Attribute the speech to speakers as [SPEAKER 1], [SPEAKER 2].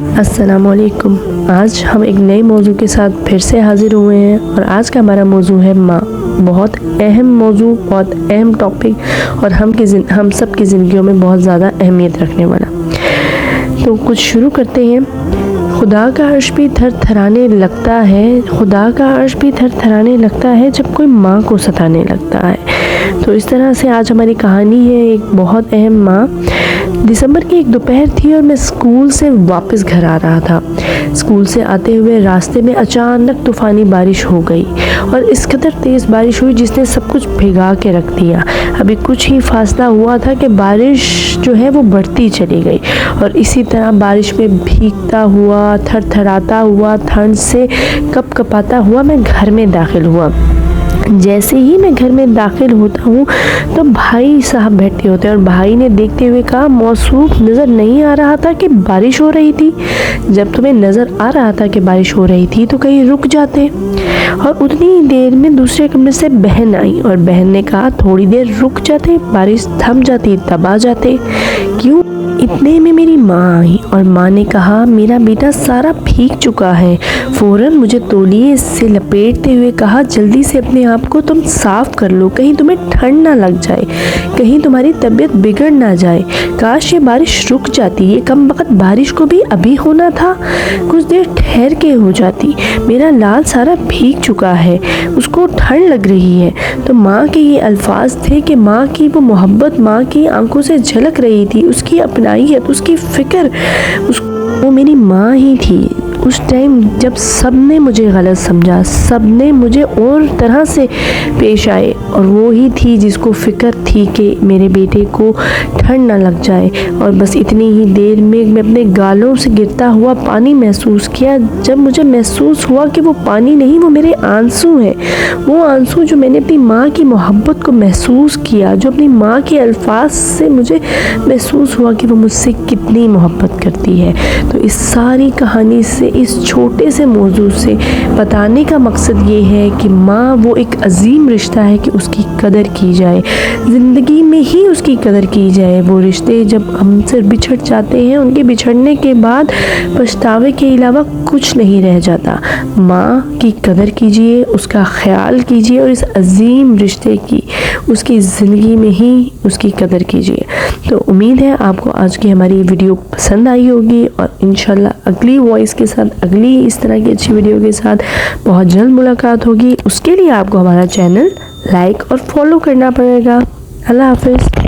[SPEAKER 1] السلام علیکم۔ آج ہم ایک نئے موضوع کے ساتھ پھر سے حاضر ہوئے ہیں اور آج کا ہمارا موضوع ہے ماں۔ بہت اہم موضوع، بہت اہم ٹاپک اور ہم سب کی زندگیوں میں بہت زیادہ اہمیت رکھنے والا۔ تو کچھ شروع کرتے ہیں۔ خدا کا عرش بھی تھر تھرانے لگتا ہے، خدا کا عرش بھی تھر تھرانے لگتا ہے جب کوئی ماں کو ستانے لگتا ہے۔ تو اس طرح سے آج ہماری کہانی ہے ایک بہت اہم ماں۔ دسمبر کی ایک دوپہر تھی اور میں اسکول سے واپس گھر آ رہا تھا۔ اسکول سے آتے ہوئے راستے میں اچانک طوفانی بارش ہو گئی اور اس قدر تیز بارش ہوئی جس نے سب کچھ بھگا کے رکھ دیا۔ ابھی کچھ ہی فاصلہ ہوا تھا کہ بارش جو ہے وہ بڑھتی چلی گئی اور اسی طرح بارش میں بھیگتا ہوا، تھر تھراتا ہوا، ٹھنڈ سے کپ کپاتا ہوا میں گھر میں داخل ہوا۔ جیسے ہی میں گھر میں داخل ہوتا ہوں تو بھائی صاحب بیٹھے ہوتے ہیں اور بھائی نے دیکھتے ہوئے کہا، موصوف نظر نہیں آ رہا تھا کہ بارش ہو رہی تھی؟ جب تمہیں نظر آ رہا تھا کہ بارش ہو رہی تھی تو کہیں رک جاتے۔ اور اتنی دیر میں دوسرے کمرے سے بہن آئی اور بہن نے کہا، تھوڑی دیر رک جاتے، بارش تھم جاتی تب آ جاتے۔ کیوں؟ اتنے میں میری ماں آئی اور ماں نے کہا، میرا بیٹا سارا بھیگ چکا ہے۔ فوراً مجھے تولیے سے لپیٹتے ہوئے کہا، جلدی سے اپنے آپ کو تم صاف کر لو، کہیں تمہیں ٹھنڈ نہ لگ جائے، کہیں تمہاری طبیعت بگڑ نہ جائے۔ کاش یہ بارش رک جاتی، یہ کم وقت بارش کو بھی ابھی ہونا تھا، کچھ دیر ٹھہر کے ہو جاتی۔ میرا لال سارا بھیگ چکا ہے، اس کو ٹھنڈ لگ رہی ہے۔ تو ماں کے یہ الفاظ تھے کہ ماں کی وہ محبت ماں کی آنکھوں سے جھلک رہی تھی، اس کی اپنائیت، اس کی فکر، وہ میری ماں ہی تھی۔ اس ٹائم جب سب نے مجھے غلط سمجھا، سب نے مجھے اور طرح سے پیش آئے، اور وہی تھی جس کو فکر تھی کہ میرے بیٹے کو ٹھنڈ نہ لگ جائے۔ اور بس اتنی ہی دیر میں اپنے گالوں سے گرتا ہوا پانی محسوس کیا۔ جب مجھے محسوس ہوا کہ وہ پانی نہیں، وہ میرے آنسو ہیں، وہ آنسو جو میں نے اپنی ماں کی محبت کو محسوس کیا، جو اپنی ماں کے الفاظ سے مجھے محسوس ہوا کہ وہ مجھ سے کتنی محبت کرتی ہے۔ تو اس ساری کہانی سے، اس چھوٹے سے موضوع سے بتانے کا مقصد یہ ہے کہ ماں وہ ایک عظیم رشتہ ہے کہ اس کی قدر کی جائے، زندگی میں ہی اس کی قدر کی جائے۔ وہ رشتے جب ہم سے بچھڑ جاتے ہیں، ان کے بچھڑنے کے بعد پچھتاوے کے علاوہ کچھ نہیں رہ جاتا۔ ماں کی قدر کیجیے، اس کا خیال کیجیے اور اس عظیم رشتے کی، اس کی زندگی میں ہی اس کی قدر کیجیے۔ تو امید ہے آپ کو آج کی ہماری ویڈیو پسند آئی ہوگی اور انشاءاللہ اگلی وائس کے ساتھ، اگلی اس طرح کی اچھی ویڈیو کے ساتھ بہت جلد ملاقات ہوگی۔ اس کے لیے آپ کو ہمارا چینل لائک اور فالو کرنا پڑے گا۔ اللہ حافظ۔